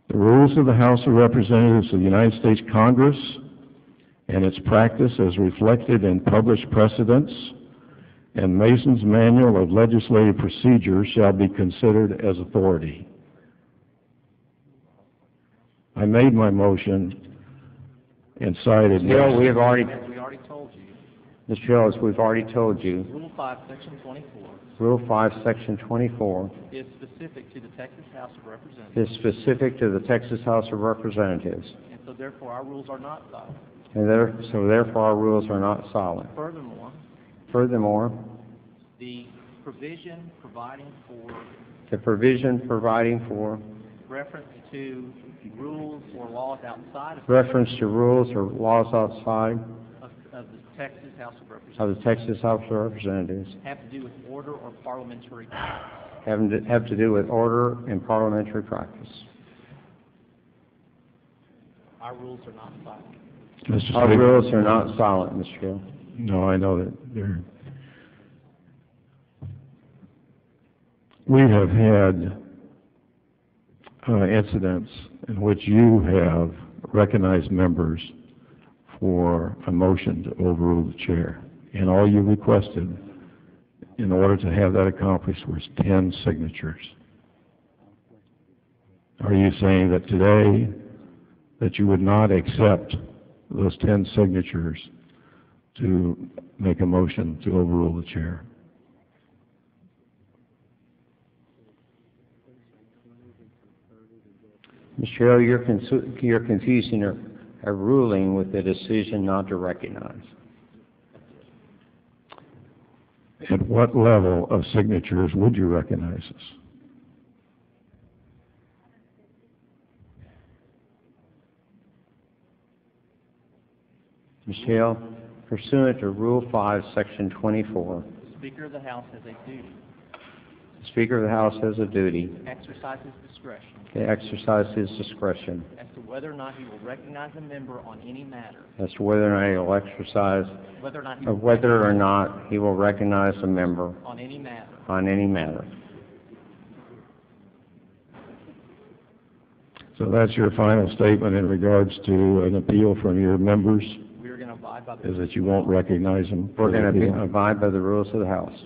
the rules of the House of Representatives of the United States Congress and its practice as reflected in published precedents, and Mason's Manual of Legislative Procedure shall be considered as authority. I made my motion and cited... Mr. Hill, we already told you. Mr. Hill, as we've already told you, Rule 5, Section 24 Rule 5, Section 24 is specific to the Texas House of Representatives. is specific to the Texas House of Representatives. And so therefore our rules are not silent. And therefore our rules are not silent. Furthermore, the provision providing for reference to rules or laws outside of the Texas House of Representatives have to do with order or parliamentary practice. have to do with order and parliamentary practice. Our rules are not silent. Our rules are not silent, Mr. Hill. No, I know that they're... We have had incidents in which you have recognized members for a motion to overrule the chair, and all you requested in order to have that accomplished was 10 signatures. Are you saying that today that you would not accept those 10 signatures to make a motion to overrule the chair? Mr. Hill, you're confusing a ruling with a decision not to recognize. At what level of signatures would you recognize us? Mr. Hill, pursuant to Rule 5, Section 24, The Speaker of the House has a duty. The Speaker of the House has a duty To exercise his discretion. to exercise his discretion As to whether or not he will recognize a member on any matter. as to whether or not he will exercise, Whether or not he or whether or not he will recognize a member on any matter. on any matter. So that's your final statement in regards to an appeal from your members, We are going to abide by the is that you won't recognize them? We're going to abide by the rules of the House.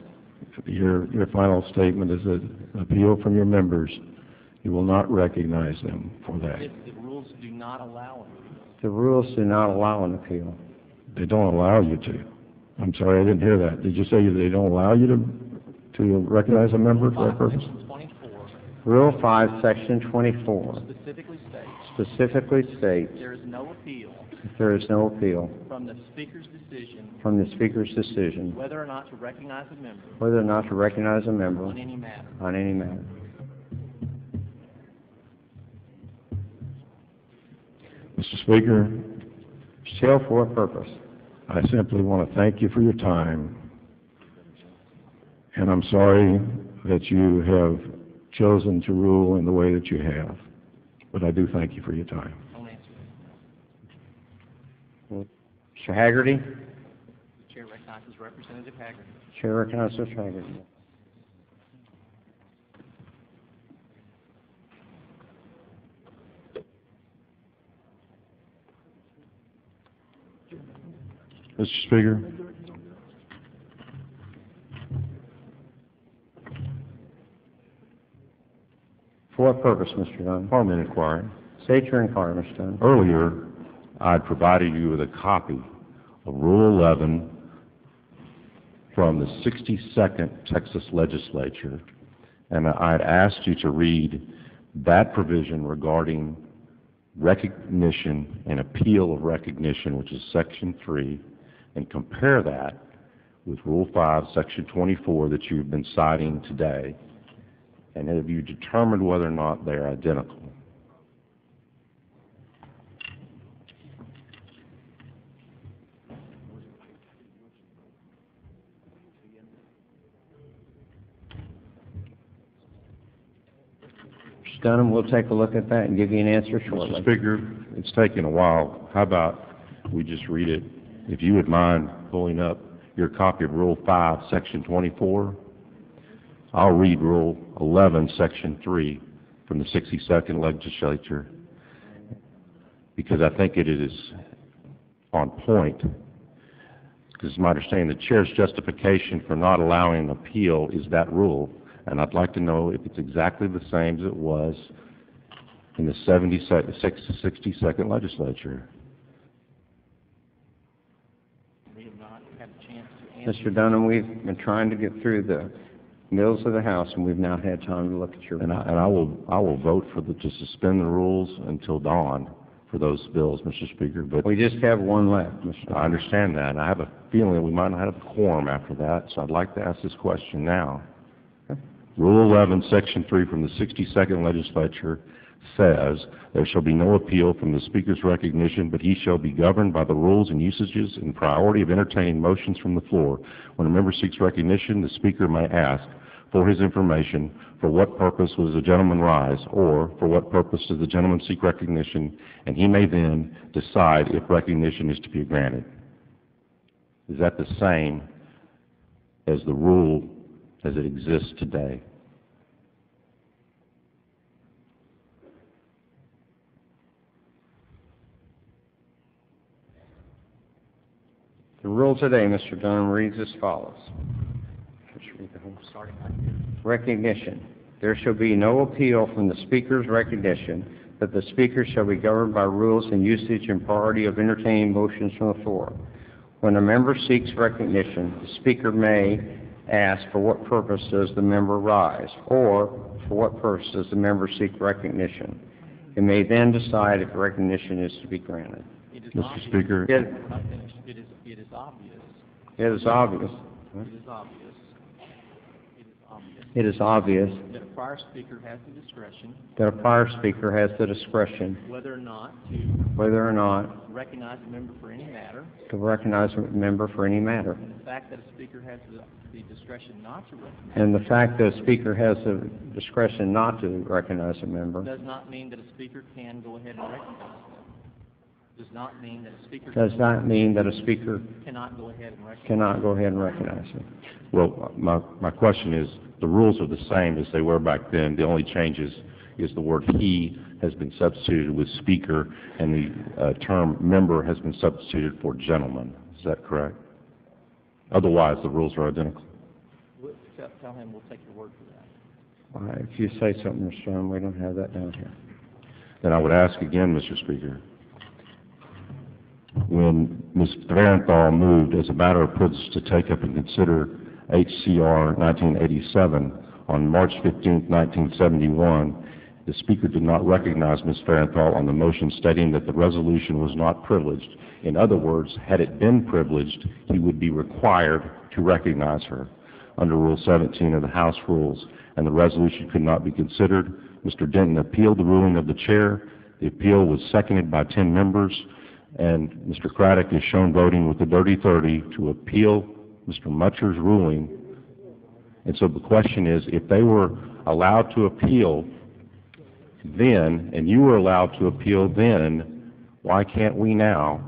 Your final statement is that an appeal from your members, you will not recognize them for that. if the rules do not allow it. The rules do not allow an appeal. They don't allow you to. I'm sorry, I didn't hear that. Did you say they don't allow you to recognize a member for that purpose? Section 24 Rule 5, Section 24 specifically states there is no appeal from the Speaker's decision whether or not to recognize a member on any matter. Mr. Speaker, Shall for a purpose. I simply want to thank you for your time, and I'm sorry that you have chosen to rule in the way that you have, but I do thank you for your time. Don't answer Mr. Haggerty? The Chair recognizes Representative Haggard. Chair recognizes Mr. Haggerty. Mr. Speaker, For what purpose, Mr. Dunn? Parliamentary inquiry. State your inquiry, Mr. Dunn. Earlier, I provided you with a copy of Rule 11 from the 62nd Texas Legislature, and I had asked you to read that provision regarding recognition and appeal of recognition, which is Section 3, and compare that with Rule 5, Section 24 that you've been citing today, and have you determined whether or not they're identical? Mr. Dunham, we'll take a look at that and give you an answer shortly. Mr. Speaker, it's taken a while. How about we just read it? If you would mind pulling up your copy of Rule 5, Section 24. I'll read Rule 11, Section 3 from the 62nd Legislature because I think it is on point. Because it's my understanding the chair's justification for not allowing an appeal is that rule, and I'd like to know if it's exactly the same as it was in the 62nd Legislature. We have not had a chance to answer. Mr. Dunham, we've been trying to get through the bills of the House, and we've now had time to look at your... And I will vote to suspend the rules until dawn for those bills, Mr. Speaker, but... We just have one left, Mr. Dunham. I understand that, and I have a feeling that we might not have a quorum after that, so I'd like to ask this question now. Okay. Rule 11, Section 3 from the 62nd Legislature says, there shall be no appeal from the Speaker's recognition, but he shall be governed by the rules and usages and priority of entertaining motions from the floor. When a member seeks recognition, the Speaker may ask, for his information, for what purpose was the gentleman rise, or for what purpose does the gentleman seek recognition, and he may then decide if recognition is to be granted. Is that the same as the rule as it exists today? The rule today, Mr. Dunham, reads as follows. Recognition. There shall be no appeal from the Speaker's recognition, but the Speaker shall be governed by rules and usage and priority of entertaining motions from the floor. When a member seeks recognition, the Speaker may ask, for what purpose does the member rise, or for what purpose does the member seek recognition. It may then decide if recognition is to be granted. Mr. Speaker. It is obvious. It is obvious. It is obvious. It is obvious That a prior speaker has the discretion. That a prior speaker has the discretion. Whether or not recognize a member for any matter. To recognize a member for any matter. And the fact that a speaker has the discretion not to recognize. And the fact that a speaker has the discretion not to recognize a member. Does not mean that a speaker can go ahead and recognize them. Does not mean that a speaker. Does not mean that a speaker cannot go ahead and recognize. Cannot go ahead and recognize them. Well, my question is, the rules are the same as they were back then. The only change is the word he has been substituted with speaker, and the term member has been substituted for gentleman. Is that correct? Otherwise, the rules are identical. Tell him we'll take your word for that. If you say something, Mr. Stone, we don't have that down here. Then I would ask again, Mr. Speaker, when Ms. Varenthal moved as a matter of privilege to take up and consider HCR 1987 on March 15, 1971, the Speaker did not recognize Ms. Varenthal on the motion stating that the resolution was not privileged. In other words, had it been privileged, he would be required to recognize her under Rule 17 of the House Rules, and the resolution could not be considered. Mr. Denton appealed the ruling of the chair. The appeal was seconded by 10 members, and Mr. Craddick is shown voting with the dirty 30 to appeal Mr. Mutcher's ruling. And so the question is, if they were allowed to appeal then, and you were allowed to appeal then, why can't we now?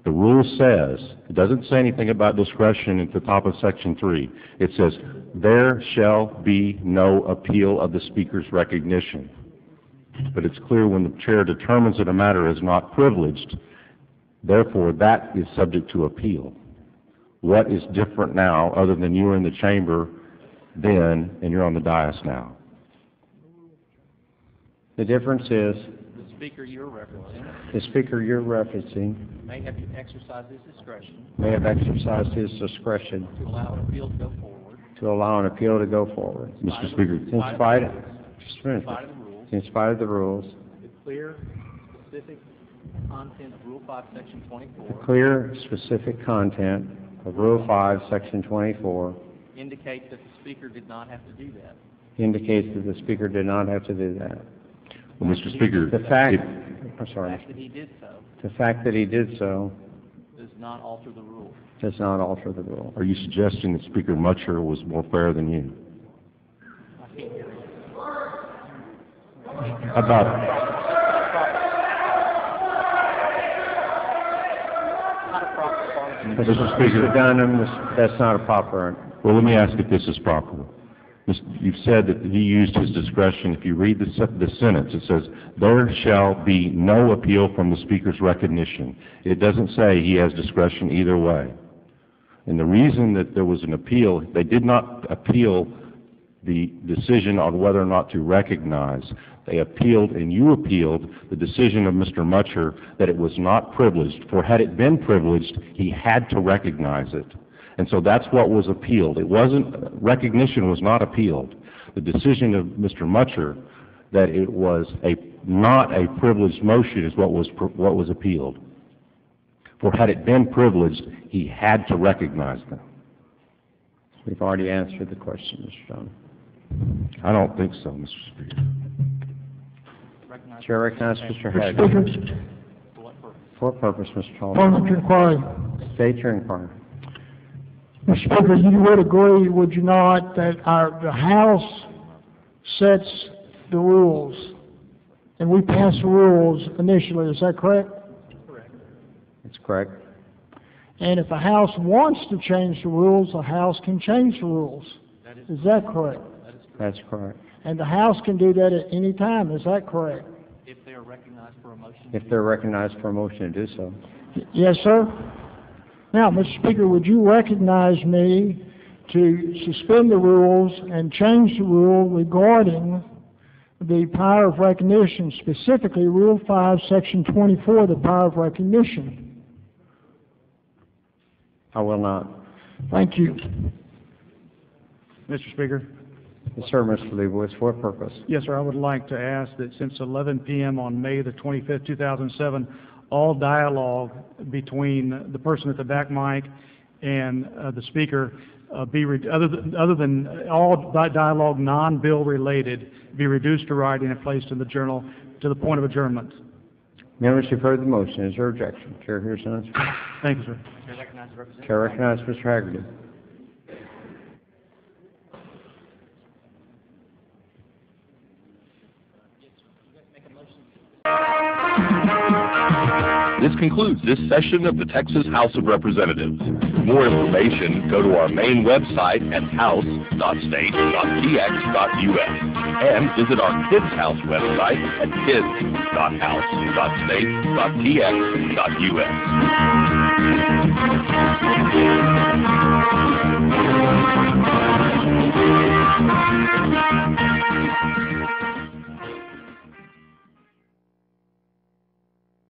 The rule says, it doesn't say anything about discretion at the top of Section 3. It says, there shall be no appeal of the Speaker's recognition. But it's clear when the chair determines that a matter is not privileged, therefore that is subject to appeal. What is different now, other than you were in the chamber then and you're on the dais now? The difference is the speaker you're referencing. The speaker you're referencing May have exercised his discretion. May have exercised his discretion To allow an appeal to go forward. To allow an appeal to go forward. Mr. Speaker. In spite of the rules. The clear, specific content of Rule 5, Section 24. The clear, specific content of Rule 5, Section 24 indicates that the Speaker did not have to do that. Indicates that the Speaker did not have to do that. Well, Mr. Speaker, the fact that he did so. The fact that he did so does not alter the rule. Does not alter the rule. Are you suggesting that Speaker Mutcher was more fair than you? I can't hear you. Mr. Dunham, that's not a proper. Well, let me ask if this is proper. You've said that he used his discretion. If you read the sentence, it says, "There shall be no appeal from the Speaker's recognition." It doesn't say he has discretion either way. And the reason that there was an appeal, they did not appeal the decision on whether or not to recognize. They appealed, and you appealed, the decision of Mr. Mutcher that it was not privileged. For had it been privileged, he had to recognize it. And so that's what was appealed. It wasn't, recognition was not appealed. The decision of Mr. Mutcher that it was not a privileged motion is what was appealed. For had it been privileged, he had to recognize them. We've already answered the question, Mr. John. I don't think so, Mr. Speaker. Chair recognizes Mr. Mr. Hagan. Speaker, For what purpose, Mr. Tolman? Parliamentary inquiry. State your inquiry. Mr. Speaker, you would agree, would you not, that the House sets the rules, and we pass the rules initially, is that correct? That's correct. And if the House wants to change the rules, the House can change the rules. Is that correct? That's correct. And the House can do that at any time, is that correct? If they are recognized for a motion. If they're recognized for a motion to do so. Yes, sir. Now, Mr. Speaker, would you recognize me to suspend the rules and change the rule regarding the power of recognition, specifically Rule 5, Section 24, the power of recognition? I will not. Thank you. Mr. Speaker? Yes, sir, Mr. Leibowitz. For what purpose? Yes, sir. I would like to ask that since 11 p.m. on May the 25th, 2007, all dialogue between the person at the back mic and the speaker other than all dialogue non-bill related, be reduced to writing and placed in the journal to the point of adjournment. Members, you've heard the motion. Is there objection? Chair hears none. Thank you, sir. Chair recognizes Mr. Haggerty. This concludes this session of the Texas House of Representatives. For more information, go to our main website at house.state.tx.us and visit our Kids House website at kids.house.state.tx.us.